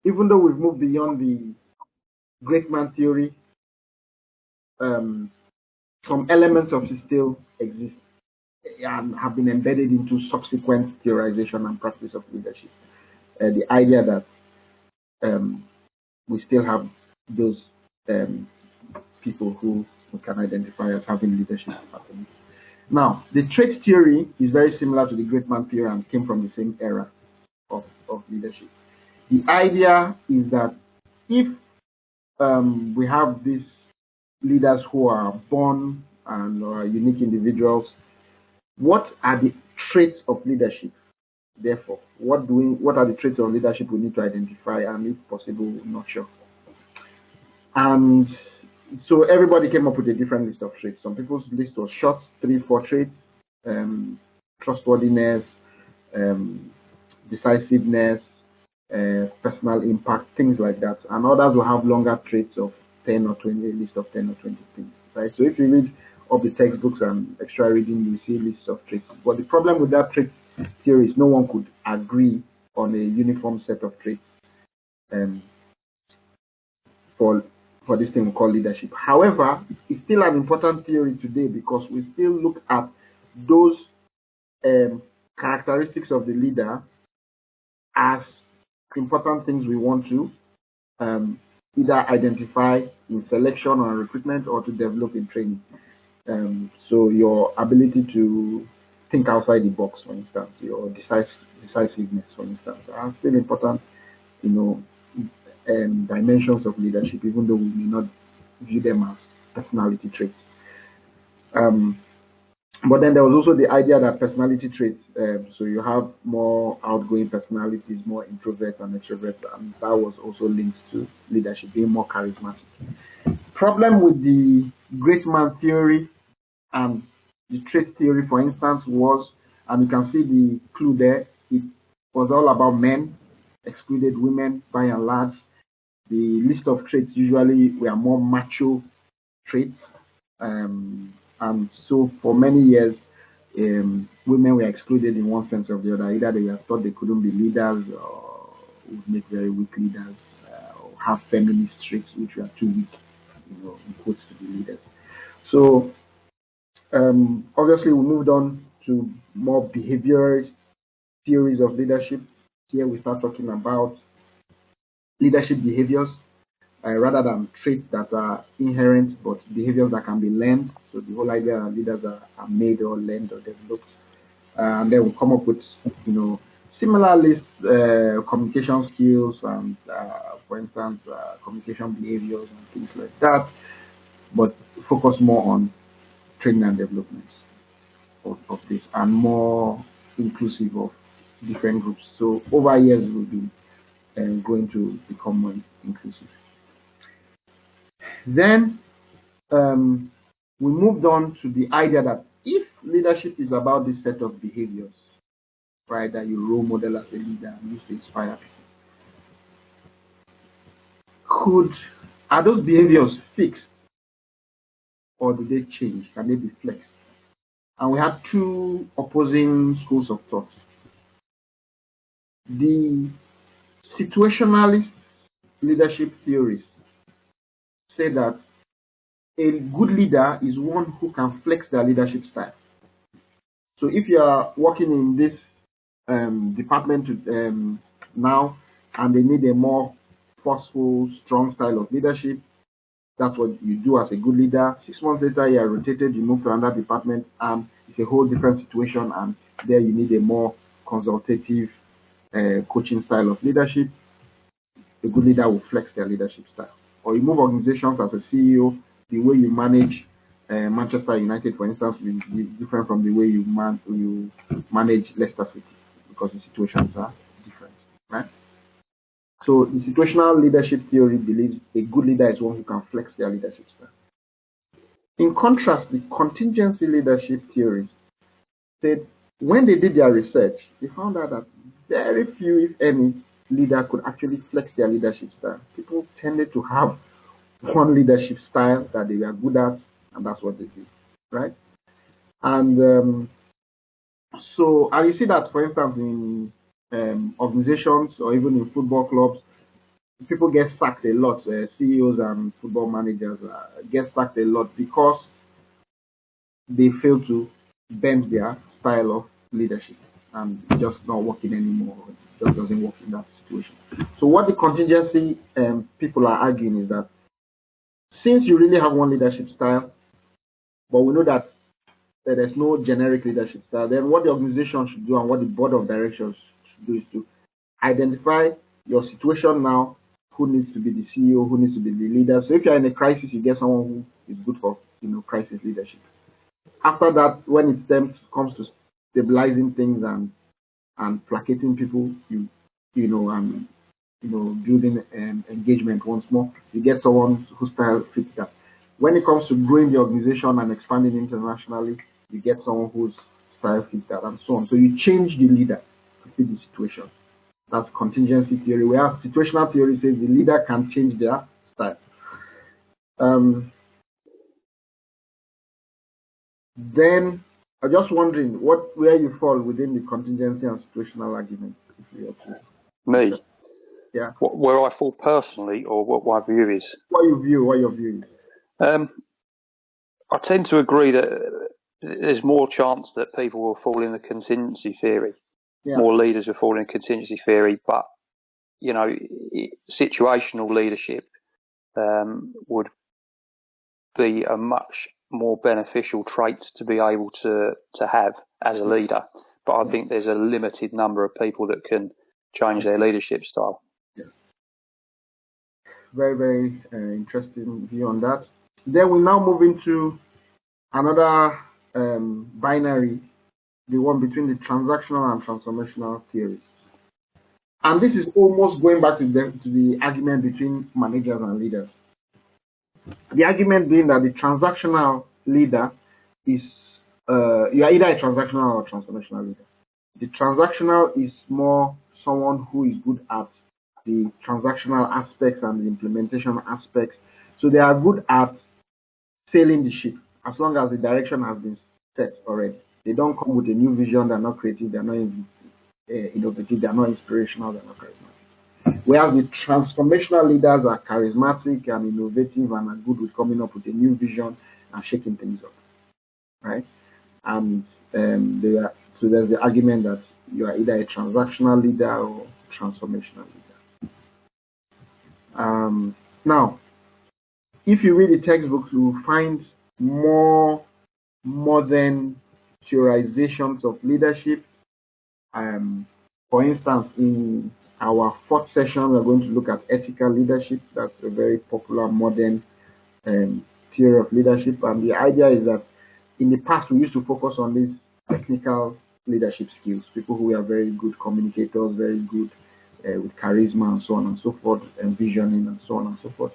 even though we've moved beyond the great man theory, some elements of it still exist and have been embedded into subsequent theorization and practice of leadership. The idea that we still have those people who we can identify as having leadership patterns. Now, the trait theory is very similar to the great man theory and came from the same era of leadership. The idea is that if we have these leaders who are born and are unique individuals, what are the traits of leadership? Therefore, what are the traits of leadership we need to identify and, if possible, nurture? And so everybody came up with a different list of traits. Some people's list was short, 3-4 traits: trustworthiness, decisiveness, personal impact, things like that. And others will have longer traits of 10 or 20, a list of 10 or 20 things. Right? So if you read all the textbooks and extra reading, you see lists of traits. But the problem with that trait theory is no one could agree on a uniform set of traits for this thing we call leadership. However, it's still an important theory today because we still look at those characteristics of the leader as important things we want to either identify in selection or recruitment or to develop in training. So your ability to think outside the box, for instance, your decisiveness, for instance, are still important, dimensions of leadership, even though we may not view them as personality traits. But then there was also the idea that personality traits, so you have more outgoing personalities, more introverts and extroverts, and that was also linked to leadership, being more charismatic. Problem with the great man theory and the trait theory, for instance, was, and you can see the clue there, it was all about men, excluded women by and large. The list of traits usually were more macho traits. And so for many years, women were excluded in one sense or the other. Either they were thought they couldn't be leaders or would make very weak leaders, or have feminist traits which were too weak, in quotes, to be leaders. So obviously we moved on to more behavior theories of leadership. Here we start talking about leadership behaviors, rather than traits that are inherent, but behaviors that can be learned. So the whole idea that leaders are made or learned or developed. And then we'll come up with, similar lists, communication skills and, for instance, communication behaviors and things like that, but focus more on training and development of this, and more inclusive of different groups. So over years, we'll be going to become more inclusive. Then we moved on to the idea that if leadership is about this set of behaviors, right, that you role model as a leader and use to inspire people, are those behaviors fixed or do they change? Can they be flexed? And we have two opposing schools of thought. The situationalist leadership theories say that a good leader is one who can flex their leadership style. So if you are working in this department now and they need a more forceful, strong style of leadership, that's what you do as a good leader. 6 months later, you are rotated, you move to another department, and it's a whole different situation, and there you need a more consultative coaching style of leadership. A good leader will flex their leadership style. Or you move organizations as a CEO, the way you manage Manchester United, for instance, will be different from the way you manage Leicester City, because the situations are different, right? So the situational leadership theory believes a good leader is one who can flex their leadership style. In contrast, the contingency leadership theory said when they did their research, they found out that very few, if any, leader could actually flex their leadership style. People tended to have one leadership style that they were good at, and that's what they did, right? And so, and you see that, for instance, in organizations or even in football clubs, People get sacked a lot. CEOs and football managers get sacked a lot because they fail to bend their style of leadership, and it's just not working anymore. It just doesn't work in that situation. So what the contingency people are arguing is that since you really have one leadership style, but we know that there's no generic leadership style, then what the organization should do and what the board of directors should do is to identify your situation now, who needs to be the CEO, who needs to be the leader. So if you're in a crisis, you get someone who is good for crisis leadership. After that, when it comes to stabilizing things and placating people, building engagement once more, you get someone whose style fits that. When it comes to growing the organization and expanding internationally, you get someone whose style fits that, and so on. So you change the leader to fit the situation. That's contingency theory. Where situational theory says the leader can change their style. Then I'm just wondering where you fall within the contingency and situational argument. Me? Yeah. Where I fall personally, or what my view is? What your view is? I tend to agree that there's more chance that people will fall in the contingency theory. Yeah. More leaders will fall in contingency theory, but situational leadership would be a much more beneficial trait to be able to have as a leader. But I think there's a limited number of people that can change their leadership style. Yeah. Very, very interesting view on that. Then we now move into another binary, the one between the transactional and transformational theories. And this is almost going back to the argument between managers and leaders. The argument being that the transactional leader is, you are either a transactional or transformational leader. The transactional is more someone who is good at the transactional aspects and the implementation aspects. So they are good at sailing the ship as long as the direction has been set already. They don't come with a new vision, they're not creative, they're not innovative, they're not inspirational, they're not charismatic. Whereas the transformational leaders are charismatic and innovative and are good with coming up with a new vision and shaking things up, right? And so there's the argument that you are either a transactional leader or transformational leader. Now, if you read the textbooks, you will find more modern theorizations of leadership. For instance, in our fourth session, we're going to look at ethical leadership. That's a very popular modern theory of leadership. And the idea is that in the past, we used to focus on these technical leadership skills, people who are very good communicators, very good with charisma and so on and so forth, and visioning and so on and so forth.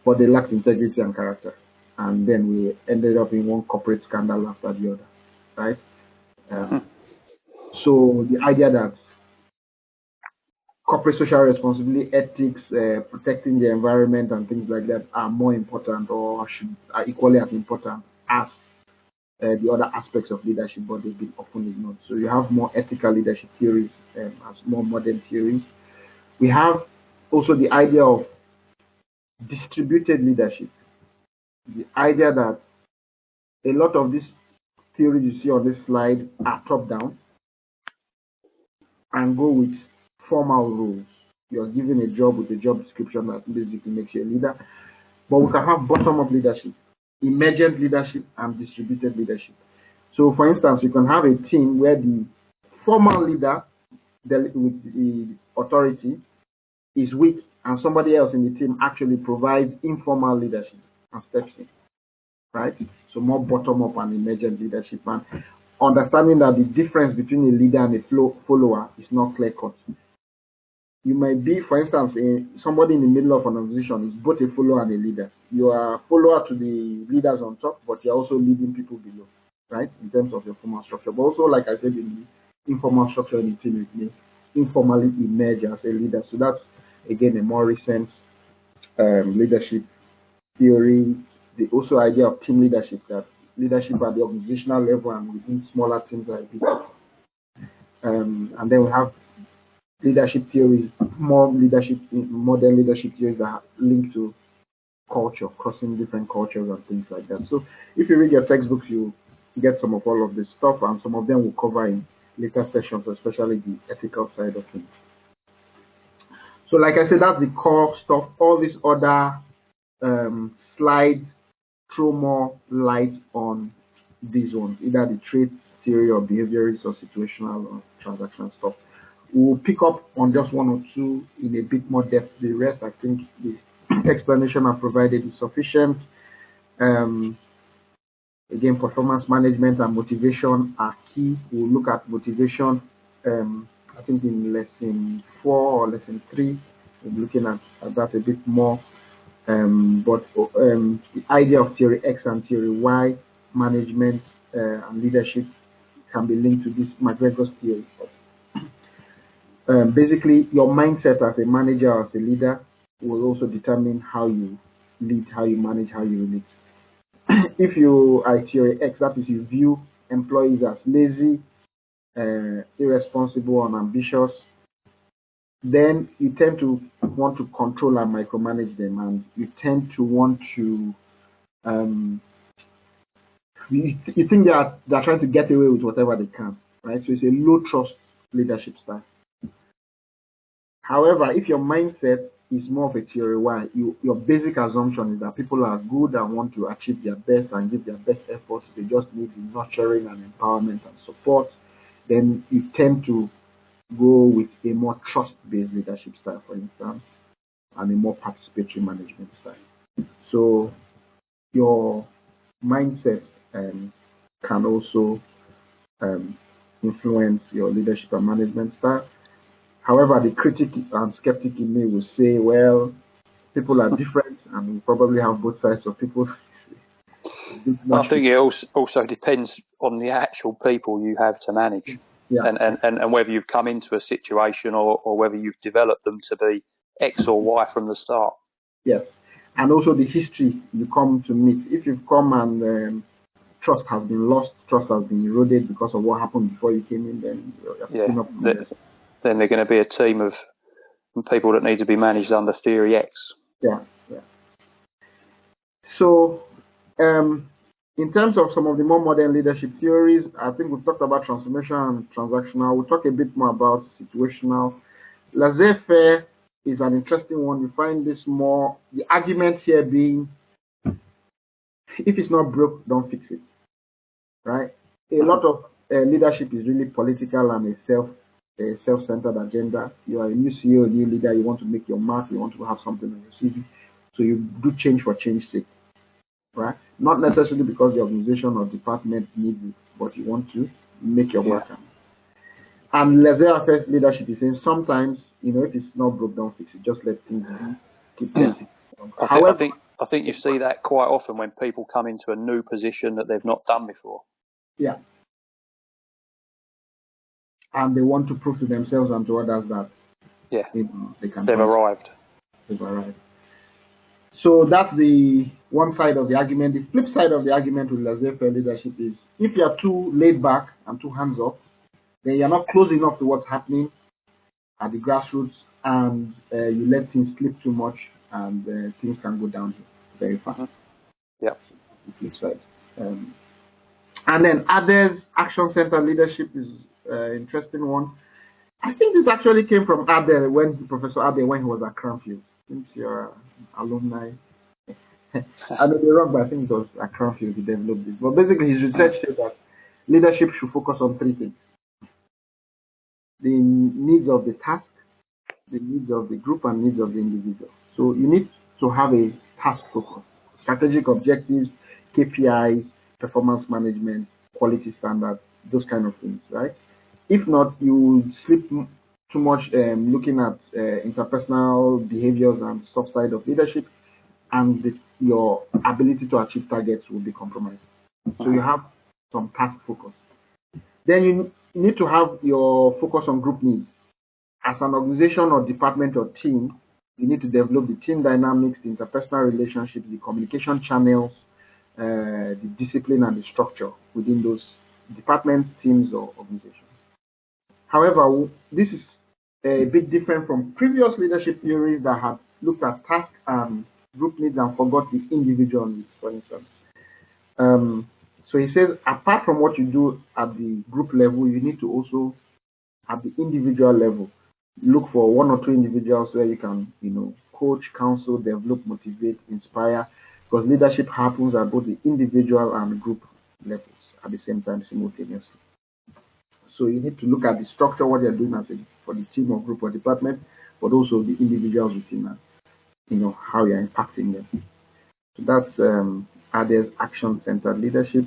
But they lacked integrity and character. And then we ended up in one corporate scandal after the other, right? So the idea that corporate social responsibility, ethics, protecting the environment and things like that are more important or are equally as important as the other aspects of leadership, but they've been often ignored. So you have more ethical leadership theories as more modern theories. We have also the idea of distributed leadership. The idea that a lot of these theories you see on this slide are top-down and go with formal roles. You're given a job with a job description that basically makes you a leader. But we can have bottom-up leadership, emergent leadership, and distributed leadership. So, for instance, you can have a team where the formal leader with the authority is weak, and somebody else in the team actually provides informal leadership and steps in, right? So more bottom-up and emergent leadership, and understanding that the difference between a leader and a follower is not clear-cut. You might be, for instance, somebody in the middle of an organization is both a follower and a leader. You are a follower to the leaders on top, but you're also leading people below, right, in terms of your formal structure. But also, like I said, in the informal structure in the team, it may informally emerge as a leader. So that's, again, a more recent leadership theory. The also idea of team leadership, that leadership at the organizational level and within smaller teams are a bit different. And then we have leadership theories, modern leadership theories that are linked to culture, crossing different cultures and things like that. So if you read your textbooks, you get some of all of this stuff, and some of them will cover in later sessions, especially the ethical side of things. So like I said, that's the core stuff. All these other slides throw more light on these ones, either the trait theory or behaviorist or situational or transactional stuff. We'll pick up on just one or two in a bit more depth. The rest, I think the explanation I've provided is sufficient. Again, performance management and motivation are key. We'll look at motivation, I think in lesson 4 or lesson 3. We'll be looking at that a bit more. But the idea of theory X and theory Y, management and leadership, can be linked to this McGregor's theory. Basically, your mindset as a manager or as a leader will also determine how you lead, how you manage, how you relate. If you are theory X, that is, you view employees as lazy, irresponsible, and ambitious, then you tend to want to control and micromanage them, and you tend to want to you think they're trying to get away with whatever they can, right? So it's a low trust leadership style. However, if your mindset is more of a theory Y, your basic assumption is that people are good and want to achieve their best and give their best efforts. They just need the nurturing and empowerment and support. Then you tend to go with a more trust-based leadership style, for instance, and a more participatory management style. So your mindset can also influence your leadership and management style. However, the critic and skeptic in me will say, well, people are different and we probably have both sides of people. I think it also depends on the actual people you have to manage, and whether you've come into a situation or whether you've developed them to be X or Y from the start. Yes, and also the history you come to meet. If you've come and trust has been lost, trust has been eroded because of what happened before you came in, then then they're going to be a team of people that need to be managed under Theory X. Yeah. So, in terms of some of the more modern leadership theories, I think we've talked about transformation and transactional. We'll talk a bit more about situational. Laissez-faire is an interesting one. We find this more, the argument here being, if it's not broke, don't fix it, right? A lot of leadership is really political and a self-centered agenda. You are a new CEO, a new leader, you want to make your mark, you want to have something on your CV. So you do change for change's sake, right? Not necessarily because the organization or department needs it, but you want to make your mark. And laissez-faire leadership is saying sometimes, if it's not broke, don't fix it. Just let things be. Keep things. I think you see that quite often when people come into a new position that they've not done before. Yeah. And they want to prove to themselves and to others that they've arrived. So that's the one side of the argument. The flip side of the argument with laissez-faire leadership is if you're too laid back and too hands-off, then you're not close enough to what's happening at the grassroots, and you let things slip too much, and things can go down very fast. Yeah. The flip side. And then ATHE's action-centered leadership is an interesting one. I think this actually came from Professor ATHE, when he was at Cranfield. Since you're alumni, I may be wrong, but I think it was at Cranfield he developed this. But basically, his research said that leadership should focus on 3 things: the needs of the task, the needs of the group, and needs of the individual. So you need to have a task focus, strategic objectives, KPIs, performance management, quality standards, those kind of things, right? If not, you slip too much looking at interpersonal behaviors and soft side of leadership, and your ability to achieve targets will be compromised. So you have some task focus. Then you need to have your focus on group needs. As an organization or department or team, you need to develop the team dynamics, the interpersonal relationships, the communication channels, the discipline and the structure within those departments, teams, or organizations. However, this is a bit different from previous leadership theories that had looked at task and group needs and forgot the individual needs, for instance. So he says, apart from what you do at the group level, you need to also, at the individual level, look for one or two individuals where you can, coach, counsel, develop, motivate, inspire, because leadership happens at both the individual and group levels at the same time, simultaneously. So you need to look at the structure, what you're doing for the team or group or department, but also the individuals within that, how you're impacting them. So that's ATHE's action-centered leadership,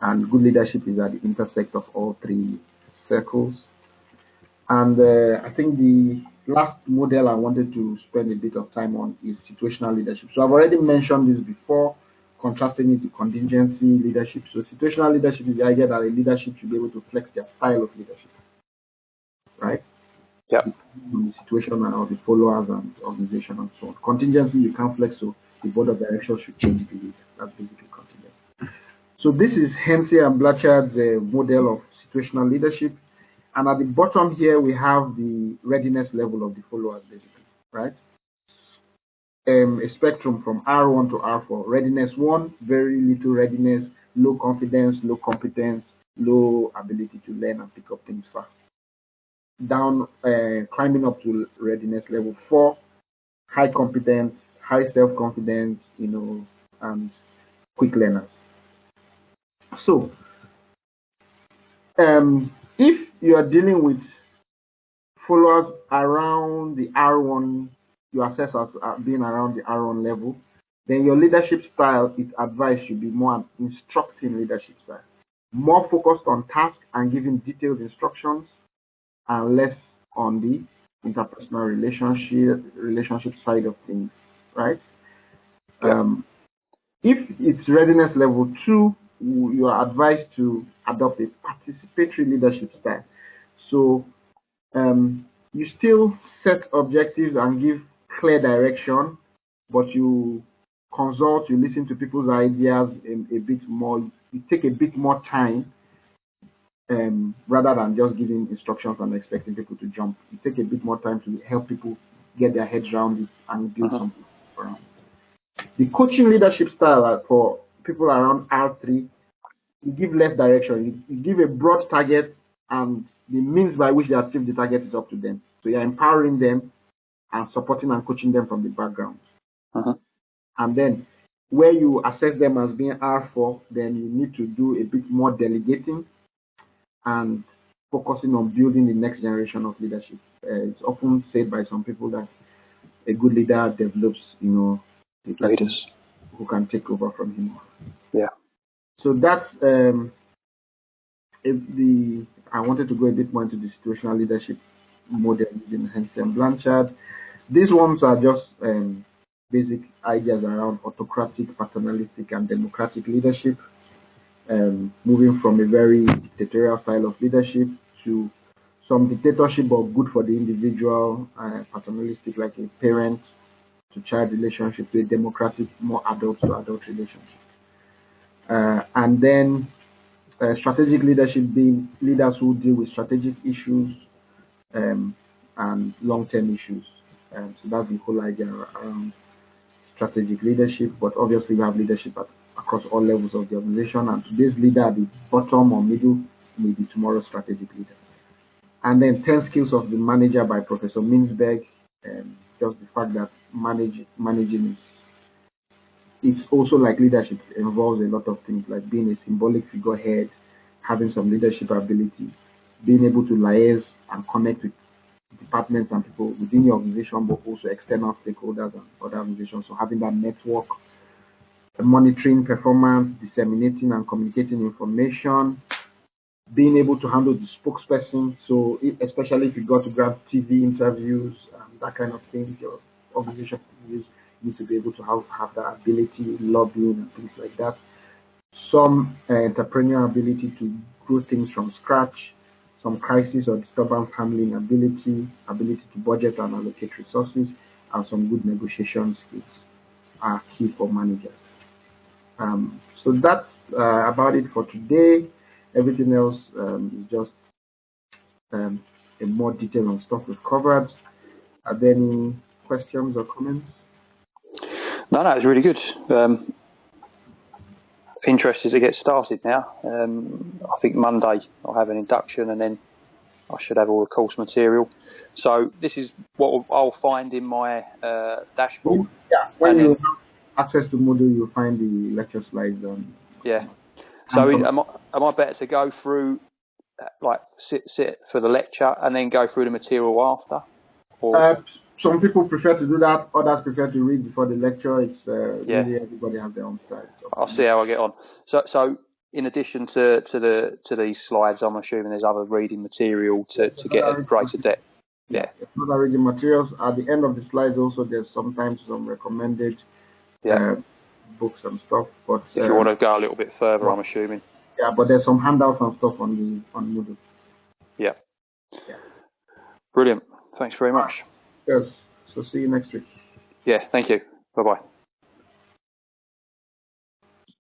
and good leadership is at the intersect of all three circles. And I think the last model I wanted to spend a bit of time on is situational leadership. So I've already mentioned this before, contrasting it to contingency leadership. So situational leadership is the idea that a leadership should be able to flex their style of leadership, right? Yeah. The situation or the followers and organization and so on. Contingency you can't flex, so the board of directors should change the leader. That's basically contingency. So this is Hensey and Blanchard's model of situational leadership. And at the bottom here, we have the readiness level of the followers, basically, right? A spectrum from R1 to R4. Readiness 1, very little readiness, low confidence, low competence, low ability to learn and pick up things fast. Down, climbing up to readiness level 4, high competence, high self-confidence, and quick learners. So, if you are dealing with followers around the R1, you assess as being around the R1 level, then your leadership style, its advice should be more an instructing leadership style, more focused on task and giving detailed instructions, and less on the interpersonal relationship side of things, right? Yeah. If it's readiness level 2, you are advised to adopt a participatory leadership style. So you still set objectives and give clear direction, but you consult, you listen to people's ideas a bit more, you take a bit more time rather than just giving instructions and expecting people to jump. You take a bit more time to help people get their heads around it and build something around it. The coaching leadership style for people around R3, you give less direction. You give a broad target, and the means by which they achieve the target is up to them. So you're empowering them and supporting and coaching them from the background. And then where you assess them as being R4, then you need to do a bit more delegating and focusing on building the next generation of leadership. It's often said by some people that a good leader develops, leaders who can take over from him. Yeah. So that's I wanted to go a bit more into the situational leadership model using Hensey and Blanchard. These ones are just basic ideas around autocratic, paternalistic, and democratic leadership, moving from a very dictatorial style of leadership to some dictatorship but good for the individual, paternalistic like a parent to child relationship, to a democratic, more adult to adult relationship. And then strategic leadership being leaders who deal with strategic issues and long-term issues. So that's the whole idea around strategic leadership. But obviously, we have leadership across all levels of the organization. And today's leader at the bottom or middle may be tomorrow's strategic leader. And then 10 skills of the manager by Professor Mintzberg. Just the fact that managing it's also like leadership. It involves a lot of things like being a symbolic figurehead, having some leadership ability, being able to liaise and connect with departments and people within your organization, but also external stakeholders and other organizations. So having that network, monitoring performance, disseminating and communicating information, being able to handle the spokesperson. So especially if you got to grab TV interviews and that kind of thing, your organization needs to be able to have that ability, lobbying and things like that. Some entrepreneurial ability to grow things from scratch, some crisis or disturbance handling ability to budget and allocate resources, and some good negotiation skills are key for managers. So that's about it for today. Everything else is just in more detail on stuff we've covered. Are there any questions or comments? No, it's really good. Interested to get started now. I think Monday I'll have an induction, and then I should have all the course material. So this is what I'll find in my dashboard. Yeah, when you have access to Moodle, you'll find the lecture slides on. Yeah. So am I better to go through, like sit for the lecture and then go through the material after? Or? Some people prefer to do that. Others prefer to read before the lecture. It's really everybody has their own style. So. I'll see how I get on. So in addition to these slides, I'm assuming there's other reading material to get a greater depth. Yeah. Other reading materials. At the end of the slides also there's sometimes some recommended books and stuff. But if you want to go a little bit further, I'm assuming. Yeah, but there's some handouts and stuff on Moodle. Yeah. Brilliant. Thanks very much. Yes. So see you next week. Yeah, thank you. Bye-bye.